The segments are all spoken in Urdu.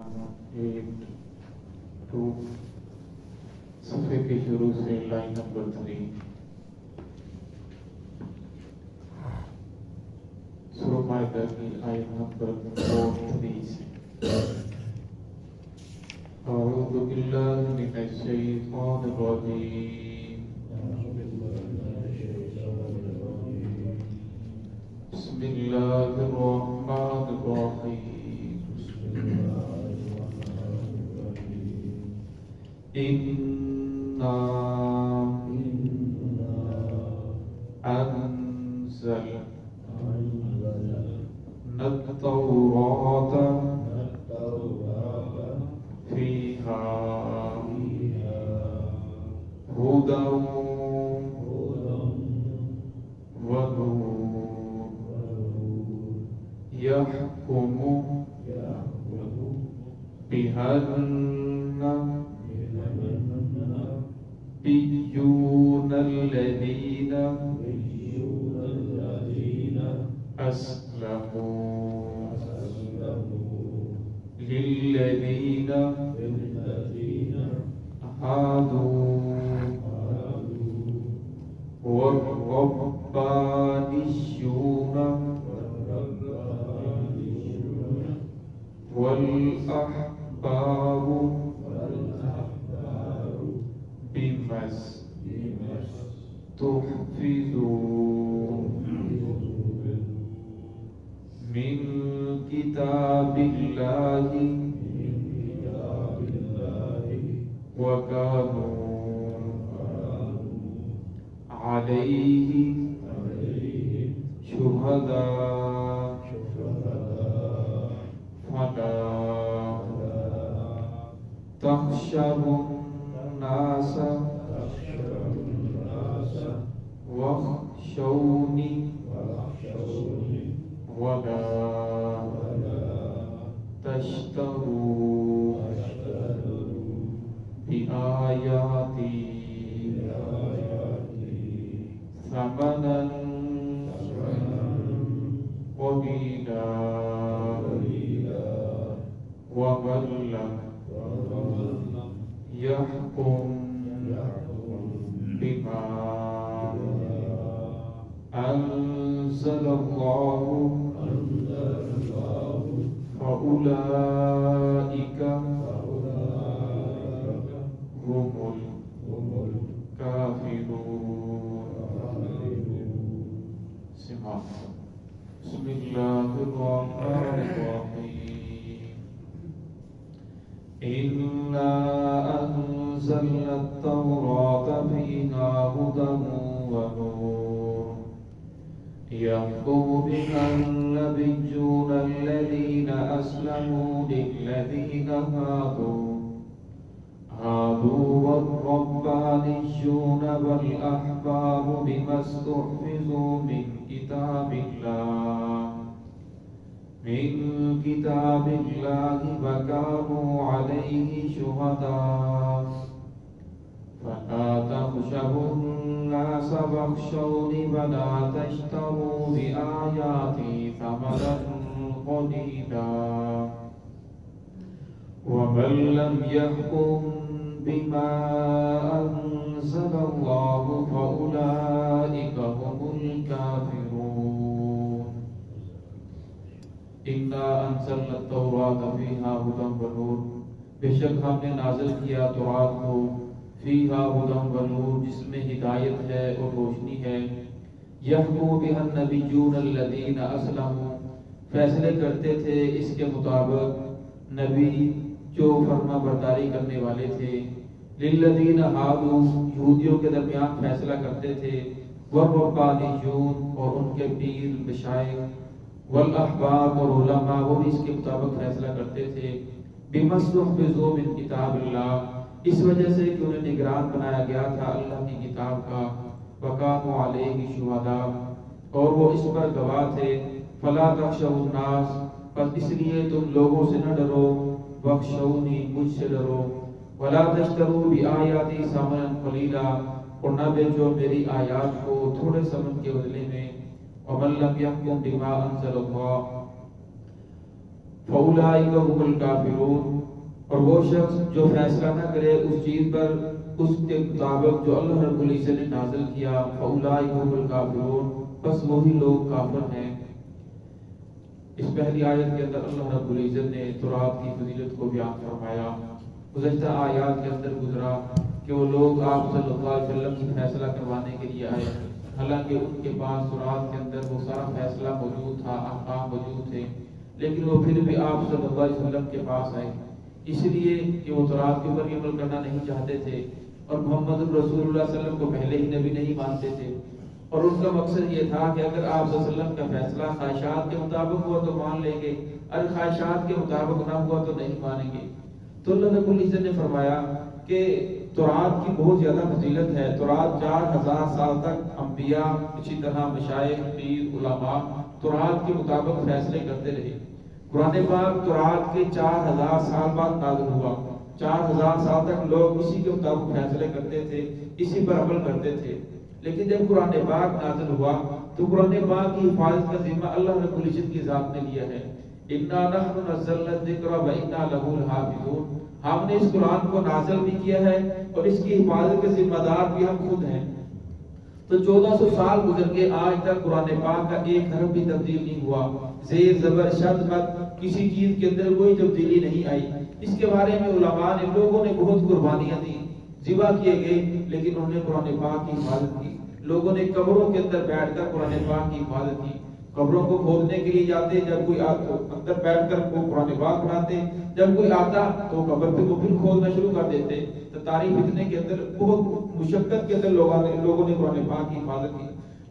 8 2 صفحے کے شروع سے لائن نمبر 3 سورہ مائدہ کی آیت نمبر 43 سے اعوذ باللہ من الشیطان الرجیم بسم اللہ الرحمن الرحیم إنا أنزلنا التوراة فيها هدى ونور يحكم بها النبيون الذين أسلموا للذين هادوا والربانيون والأحبار بما استحفظوا من كتاب الله وكانوا عليه شهداء فلا تخشوا الناس واخشوني ولا تشتروا بآياتي ثمنا قليلا ومن لم يحكم بما أنزل الله فأولئك هم الكافرون. بسم الله الرحمن الرحيم إنا أنزلنا التوراة فيها هدى ونور يحكم بها النبيون الذين أسلموا للذين هادوا والربانيون والأحبار بما استحفظوا من كتاب الله وكانوا عليه شهداء فلا تخشوا الناس واخشوني ولا تشتروا بآياتي ثمنا قليلا ومن لم يحكم بما أنزل الله فأولئك هم الكافرون. إنا أنزلنا التوراة فيها هدى ونور بے شک ہم نے نازل کیا تورات کو فیہا ہدی ونور جس میں ہدایت ہے اور روشنی ہے. یحکم بها النبیون الذین اسلموا فیصلے کرتے تھے اس کے مطابق نبی جو فرما برداری کرنے والے تھے. للذین ہادوا یہودیوں کے درمیان فیصلہ کرتے تھے. والربانیون اور ان کے پیر مشائخ. والاحبار اور علماء وہ بھی اس کے مطابق فیصلہ کرتے تھے. بما استحفظوا من کتاب اللہ اس وجہ سے کہ انہیں نگران بنایا گیا تھا اللہ کی کتاب کا. وَكَانُوا عَلَيْهِ شُهَدَاءَ اور وہ اس پر گواہ تھے. فَلَا تَخْشَوُا النَّاسَ بس اس لیے تم لوگوں سے نہ ڈرو. وَاخْشَوْنِي مجھ سے ڈرو. وَلَا تَشْتَرُوا بِآيَاتِي ثَمَنًا قَلِيلًا اور نہ بیچو میری آیات کو تھوڑے ثمن کے بدلے میں. وَمَن لَّمْ يَحْكُم بِمَا أَنزَلَ اللَّهُ فَأُولَٰئِكَ هُمُ الْكَافِرُونَ، اور وہ شخص جو فیصلہ نہ کرے اس چیز پر اس کے مطابق جو اللہ رب العزت نے نازل کیا، فَأُولَٰئِكَ هُمُ الْكَافِرُونَ، بس وہی لوگ کافر ہیں۔ اس پہلی آیت کے اندر اللہ رب العزت نے تورات کی فضیلت کو بیان فرمایا۔ گزشتہ آیات کے اندر گزرا کہ وہ لوگ آپ صلی اللہ علیہ وسلم سے فیصلہ کروانے کے لیے آئے، حالانکہ ان کے پاس تورات کے اندر وہ سارا فیصلہ موجود تھا، احکام موجود تھے، لیکن وہ پھر بھی آپ صلی اللہ علیہ وسلم کے پاس آئے، اس لیے کہ وہ تورات کے اوپر عمل کرنا نہیں چاہتے تھے اور محمد رسول اللہ صلی اللہ علیہ وسلم کو پہلے ہی نبی نہیں مانتے تھے، اور ان کا مقصد یہ تھا کہ اگر آپ صلی اللہ علیہ وسلم کا فیصلہ خواہشات کے مطابق ہوا تو مان لیں گے، اگر خواہشات کے مطابق نہ ہوا تو نہیں مانیں گے۔ تو اللہ رب العزت نے فرمایا کہ تورات کی بہت زیادہ فضیلت ہے۔ تورات 4000 سال تک انبیاء، اسی طرح مشائخ، پیر، علماء تورات کے مطابق فیصلے کرتے رہے۔ قرآن پاک تورات کے 4000 سال بعد نازل ہوا۔ 4000 سال تک لوگ اسی کے مطابق فیصلے کرتے تھے، اسی پر عمل کرتے تھے، لیکن جب قرآن پاک نازل ہوا تو قرآن پاک کی حفاظت کا ذمہ اللہ رب العزت کی ذات نے لیا ہے۔ اِنَّا نَحْنُ نَزَّلْنَا الذِّكْرَ وَإِنَّا لَهُ لَحَافِظُونَ، ہم نے اس قرآن کو نازل بھی کیا ہے اور اس کی حفاظت کے ذمہ دار بھی ہم خود ہیں۔ تو 1400 سال گزر کے آج تک قرآن پاک کا ایک حرف بھی تبدیل نہیں ہوا، زیر زبر شد مد کسی چیز کے اندر کوئی تبدیلی نہیں آئی۔ اس کے بارے میں علماء نے، لوگوں نے بہت قربانیاں دی، ذبح کیے گئے، لیکن انہوں نے قرآن پاک کی حفاظت کی۔ لوگوں نے قبروں کے اندر بیٹھ کر قرآن پاک کی حفاظت کی، قبروں کو کھودنے کے لیے جاتے، جب کوئی اندر بیٹھ کر وہ قرآن پاک پڑھاتے، جب کوئی آتا تو قبر پہ وہ پھر کھودنا شروع کر دیتے۔ تو تاریخ فتنے کے اندر بہت مشقت کے اندر لوگوں نے قرآن پاک کی حفاظت کی،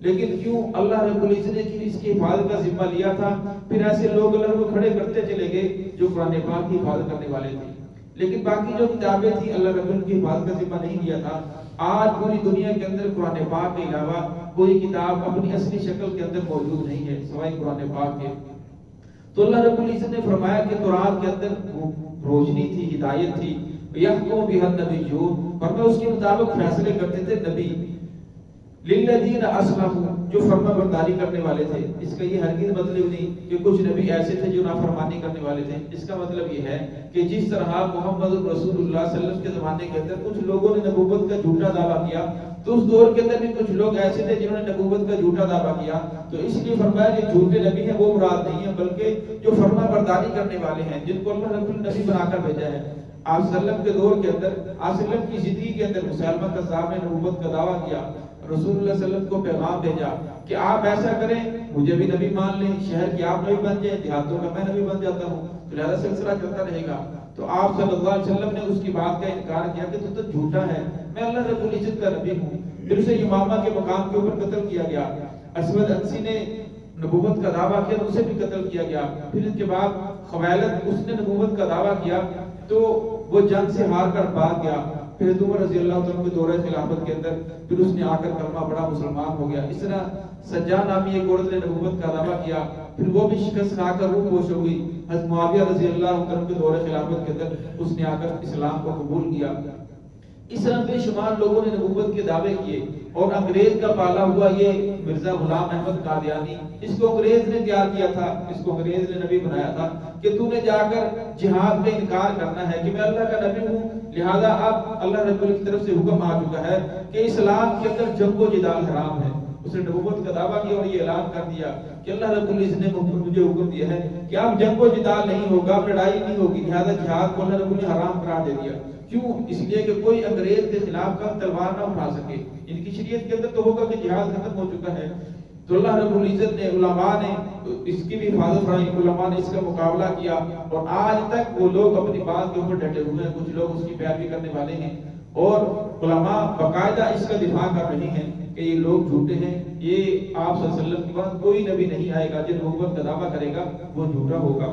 لیکن کیوں اللہ رب العزت نے اس کی حفاظت کا ذمہ لیا تھا، پھر ایسے لوگ اللہ کو کھڑے کرتے چلے گئے جو قرآن پاک کی حفاظت کرنے والے تھے، لیکن باقی جو کتابیں تھیں اللہ رب العزت کی حفاظت کا ذمہ نہیں لیا تھا۔ آج پوری دنیا کے اندر قرآن پاک کے علاوہ کوئی کتاب اپنی اصلی شکل کے اندر موجود نہیں ہے سوائے قرآن پاک کے۔ تو اللہ رب العزت نے فرمایا کہ تورات کے اندر روشنی تھی، ہدایت تھی، یحکم بها النبیون، فرمایا اس کے مطابق فیصلے کرتے تھے نبی، للذین اسلموا، جو فرما برداری کرنے والے تھے۔ اس کا یہ ہرگز مطلب نہیں کہ کچھ نبی ایسے تھے جو نافرمانی کرنے والے تھے، اس کا مطلب یہ ہے کہ جس طرح محمد رسول اللہ صلی اللہ علیہ وسلم کے زمانے کے اندر کچھ لوگوں نے نبوت کا جھوٹا دعویٰ کیا، تو اس دور کے اندر بھی کچھ لوگ ایسے تھے جنہوں نے نبوت کا جھوٹا دعویٰ کیا، تو اس لیے فرمایا کہ جھوٹے نبی ہیں وہ مراد نہیں ہیں، بلکہ جو فرما برداری کرنے والے ہیں، جن کو اللہ رب العزت نبی بنا کر بھیجا ہے۔ آپ صلی اللہ علیہ وسلم کے دور کے اندر، آپ صلی اللہ علیہ وسلم کی زندگی کے اندر مسلمہ کذاب نے نبوت کا دعویٰ کیا، رسول اللہ صلی اللہ علیہ وسلم کو پیغام بھیجا کہ آپ ایسا کریں، مجھے بھی نبی مان لیں، شہر کی آپ نبی بن جائیں، دیہاتوں کا میں نبی بن جاتا ہوں، تو لہذا سلسلہ چلتا رہے گا۔ تو آپ صلی اللہ علیہ وسلم نے اس کی بات کا انکار کیا کہ تو جھوٹا ہے، میں اللہ رب العزت کا نبی ہوں۔ پھر اسے یمامہ کے مقام کے اوپر قتل کیا گیا۔ اسود انسی نے نبوت کا دعویٰ کیا تو اسے بھی قتل کیا گیا۔ پھر اس کے بعد خویلد، اس نے نبوت کا دعویٰ کیا تو وہ جنگ سے ہار کر بھاگ گیا۔ پھر عمر رضی اللہ عنہ کے دورہ خلافت کے اندر پھر اس نے آ کر کلمہ پڑھا، مسلمان ہو گیا۔ اس طرح سجا نامی ایک عورت نے نبوت کا دعویٰ کیا، پھر وہ بھی شکست کھا کر روح پوش ہو گئی۔ حضرت معاویہ رضی اللہ عنہ کے دورہ خلافت کے اندر اس نے آ کر اسلام کو قبول کیا۔ اس طرح بے شمار لوگوں نے نبوت کے دعوے کیے، اور انگریز کا پالا ہوا یہ مرزا غلام احمد قادیانی، اس کو انگریز نے تیار کیا تھا، اس کو انگریز نے نبی بنایا تھا کہ تو نے جا کر جہاد کا انکار کرنا ہے کہ میں اللہ کا نبی ہوں، لہذا اب اللہ رب العزت کی طرف سے حکم آ چکا ہے کہ اسلام کے اندر جنگ و جدال حرام ہے۔ اس نے نبوت کا دعویٰ کیا اور یہ اعلان کر دیا کہ اللہ رب العزت نے مجھے حکم دیا ہے کہ اب جنگ و جدال نہیں ہوگا، لڑائی نہیں ہوگی، لہذا جہاد کو اللہ رب العزت نے حرام قرار دے دیا۔ کیوں؟ اس لیے کہ کوئی انگریز کے خلاف کا تلوار نہ اٹھا سکے۔ ان کی شریعت کے اندر تو ہوگا کہ جہاد ختم ہو چکا ہے۔ تو اللہ رب العزت نے، علماء نے اس کی بھی حفاظت فرمائی، علماء نے اس کا مقابلہ کیا، اور آج تک وہ لوگ اپنی بات کے اوپر ڈٹے ہوئے ہیں۔ کچھ لوگ اس کی پیروی کرنے والے ہیں، اور علماء باقاعدہ اس کا دفاع کر رہے ہیں کہ یہ لوگ جھوٹے ہیں، یہ آپ صلی اللہ علیہ وسلم کے بعد کوئی نبی نہیں آئے گا، جو نبوت کا دعویٰ کرے گا وہ جھوٹا ہوگا۔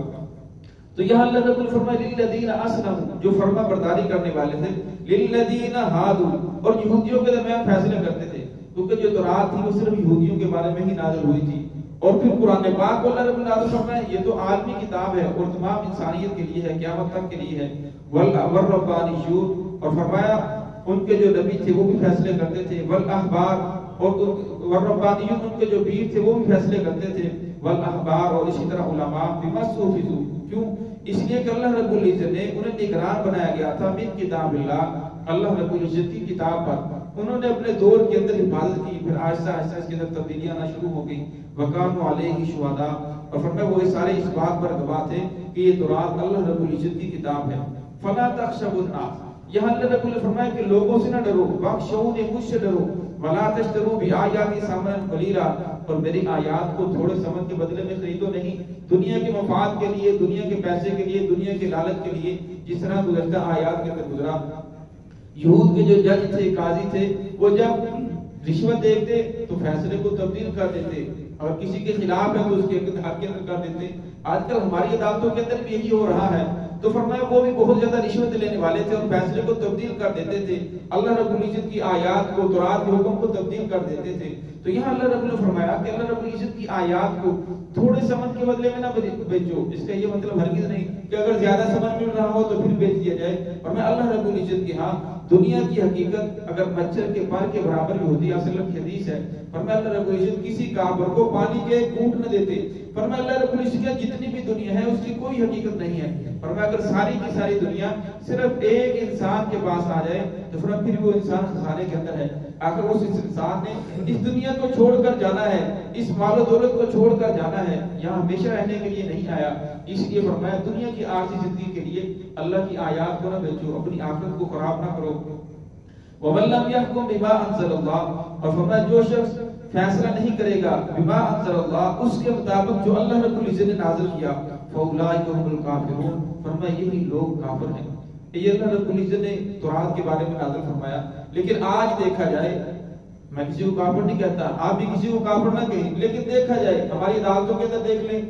تو یہاں اللہ رب العزت فرمائے للذین اسلموا، جو فرما برداری کرنے والے تھے، للذین ہادوا، اور یہودیوں کے درمیان فیصلے کرتے تھے، کیونکہ جو تورات تھی وہ صرف یہودیوں کے بارے میں ہی نازل ہوئی تھی۔ اور پھر قرآن پاک کو اللہ رب العزت فرمائے یہ تو عالمی کتاب ہے اور تمام انسانیت کے لیے ہے، قیامت تک کے لیے ہے۔ والربانیون، اور فرمایا ان کے جو نبی تھے وہ بھی فیصلے کرتے تھے، والاحبار، اور والربانیون ان کے جو پیر تھے وہ بھی فیصلے کرتے تھے، والاحبار، اور اسی طرح علماء، بما استحفظوا، کیوں؟ اس لیے کہ اللہ رب العزت نے انہیں نگران بنایا گیا تھا من کتاب اللہ، اللہ رب العزت کی کتاب پر انہوں نے اپنے دور کے اندر حفاظت کی، پھر آہستہ آہستہ اس کے اندر تبدیلیاں آنا شروع ہو گئی، وَقَانُوا عَلَيْهِ شُهَدَاءَ، اور فرمایا وہ سارے اس بات پر گواہ تھے کہ یہ تورات اللہ رب العزت کی کتاب ہے۔ فَلَا تَخْشَوُا النَّاسَ، یہاں اللہ رب العزت فرمایا کہ لوگوں سے نہ ڈرو، وَاخْشَوْنِی، مجھ سے ڈرو، وَلَا تَشْتَرُوا بِآیَاتِی ثَمَنًا قَلِیلًا، اور میری آیات کو تھوڑے ثمن کے بدلے میں خریدو نہیں، دنیا کے مفاد کے لیے، دنیا کے پیسے کے لیے، دنیا کے لالچ کے لیے، جس طرح گزشتہ آیات کے اندر گزرا۔ یہود کے جو جج تھے، قاضی تھے، وہ جب رشوت دیتے تو فیصلے کو تبدیل کر دیتے، اور کسی کے خلاف ہے تو اس کے حق کے اندر کر دیتے۔ آج کل ہماری عدالتوں کے اندر بھی یہی ہو رہا ہے۔ تو فرمایا وہ بھی بہت زیادہ رشوت لینے والے تھے اور فیصلے کو تبدیل کر دیتے تھے، اللہ رب العزت کی آیات کو، تورات کے حکم کو تبدیل کر دیتے تھے۔ تو یہاں اللہ رب العزت فرمایا کہ اللہ رب العزت کی آیات کو تھوڑے ثمن کے بدلے میں نہ بیچو۔ اس کا یہ مطلب ہرگز نہیں کہ اگر زیادہ ثمن مل رہا ہو تو پھر بیچ دیا جائے۔ اور میں اللہ رب العزت کی ہاں دنیا کی حقیقت اگر مچھر کے پر کے برابر بھی ہوتی ہے، اصل کی حدیث ہے، فرمایا اللہ رب العزت کسی کافر کو پانی کے گھونٹ نہ دیتے۔ فرمایا اللہ رب العزت کی جتنی بھی دنیا ہے اس کی کوئی حقیقت نہیں ہے۔ فرمایا اگر ساری کی ساری دنیا صرف ایک انسان کے پاس آ جائے تو فرمایا پھر وہ انسان خسارے کے اندر ہے۔ آخر اس انسان نے اس دنیا کو چھوڑ کر جانا ہے، اس مال و دولت کو چھوڑ کر جانا ہے، یہاں ہمیشہ رہنے کے لیے نہیں آیا۔ اس لیے فرمایا دنیا کی عارضی زندگی کے لیے اللہ کی آیات کو نہ بیچو، اپنی آخرت کو خراب نہ کرو۔ وَمَن لَّمْ يَحْكُم بِمَا أَنزَلَ اللَّهُ، اور فرمایا جو شخص فیصلہ نہیں کرے گا بما انزل اللہ، اس کے مطابق جو اللہ رب العزت نے نازل کیا، فَأُولَٰئِكَ هُمُ الْكَافِرُونَ، فرمایا یہی لوگ کافر ہیں۔ یہ اللہ رب العزت نے تورات کے بارے میں نازل فرمایا۔ لیکن آج دیکھا جائے، میں کسی کو کافر نہیں کہتا، آپ بھی کسی کو کافر نہ کہیں، لیکن دیکھا جائے ہماری عدالتوں کے اندر دیکھ لیں،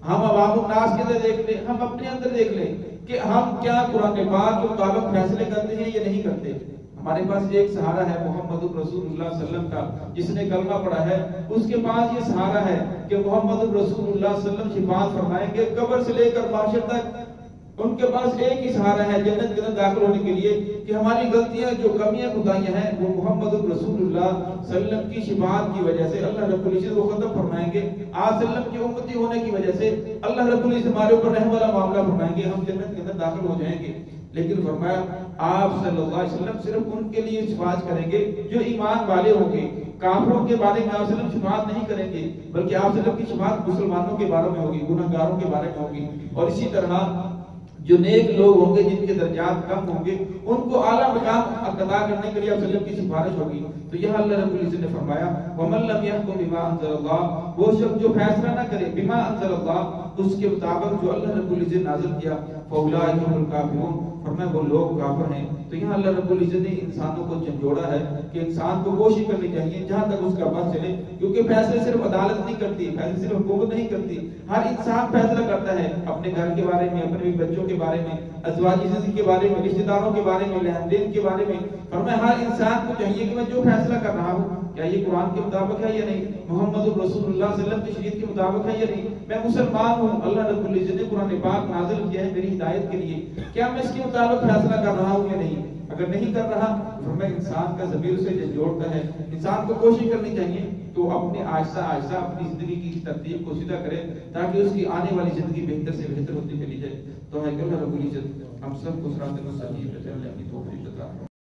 ہم عوام الناس کے اندر دیکھ لیں، ہم اپنے اندر دیکھ لیں کہ ہم کیا قرآن پاک کے مطابق فیصلے کرتے ہیں یا نہیں کرتے۔ ہمارے پاس ایک سہارا ہے محمد رسول اللہ صلی اللہ علیہ وسلم کا، جس نے کلمہ پڑھا ہے، اس کے پاس یہ سہارا ہے کہ محمد رسول اللہ صلی اللہ علیہ وسلم شفاعت فرمائیں گے قبر سے لے کر محشر تک۔ ان کے پاس ایک ہی سہارا ہے جنت کے اندر داخل ہونے کے لیے کہ ہماری غلطیاں جو کمیاں خدائیاں ہیں وہ محمد رسول اللہ صلی اللہ علیہ وسلم کی شفاعت کی وجہ سے اللہ رب العزت وہ ختم فرمائیں گے۔ آپ صلی اللہ علیہ وسلم کی امتی ہونے کی وجہ سے اللہ رب العزت ہمارے اوپر رحم والا معاملہ فرمائیں گے، ہم جنت کے اندر داخل ہو جائیں گے۔ لیکن فرمایا آپ صلی اللہ علیہ وسلم صرف ان کے لیے شفاعت کریں گے جو ایمان والے ہوں گے۔ کافروں کے بارے میں آپ صلی اللہ علیہ وسلم شفاعت نہیں کریں گے، بلکہ آپ صلی اللہ علیہ وسلم کی شفاعت مسلمانوں کے بارے میں ہوگی، گناہگاروں کے بارے میں ہوگی۔ اور اسی طرح جو نیک لوگ ہوں گے جن کے درجات کم ہوں گے ان کو اعلیٰ مقام عطا کرنے کے لیے آپ صلی اللہ علیہ وسلم کی سفارش ہوگی۔ تو یہاں اللہ رب العزت نے فرمایا وَمَن لَّمْ يَحْكُم بِمَا أَنزَلَ اللَّهُ، وہ شخص جو فیصلہ نہ کرے بما انزل اللہ، اس کے مطابق جو اللہ رب العزت نازل کیا، فَأُولَٰئِكَ هُمُ الْكَافِرُونَ، فرمایا وہ لوگ کافر ہیں۔ تو یہاں اللہ رب العزت نے انسانوں کو جھنجھوڑا ہے کہ انسان کو کوشش کرنی چاہیے جہاں تک اس کا بس چلے، کیونکہ فیصلے صرف عدالت نہیں کرتی، فیصلے صرف حکومت نہیں کرتی، ہر انسان فیصلہ کرتا ہے اپنے گھر کے بارے میں، اپنے بچوں کے بارے میں، ازواجی زندگی کے بارے میں، رشتہ داروں کے بارے میں، لین دین کے بارے میں۔ فرمایا ہر انسان کو چاہیے کہ میں جو فیصلہ کر رہا ہوں کیا یہ قرآن کے مطابق ہے یا نہیں، محمد رسول اللہ صلی اللہ علیہ وسلم کی شریعت کے مطابق ہے یا نہیں، میں مسلمان ہوں، اللہ رب العزت نے قرآن پاک نازل کیا ہے میری ہدایت کے لیے، کیا میں اس کے مطابق فیصلہ کر رہا ہوں یا نہیں۔ اگر نہیں کر رہا فرمایا انسان کا ضمیر سے جھنجھوڑتا ہے، انسان کو کوشش کرنی چاہیے تو اپنے آہستہ آہستہ اپنی زندگی کی ترتیب کو سیدھا کرے تاکہ اس کی آنے والی زندگی بہتر سے بہتر ہوتی چلی جائے۔ تو اللہ رب العزت ہم سب کو صراط مستقیم پر چلنے کی توفیق عطا فرمائے۔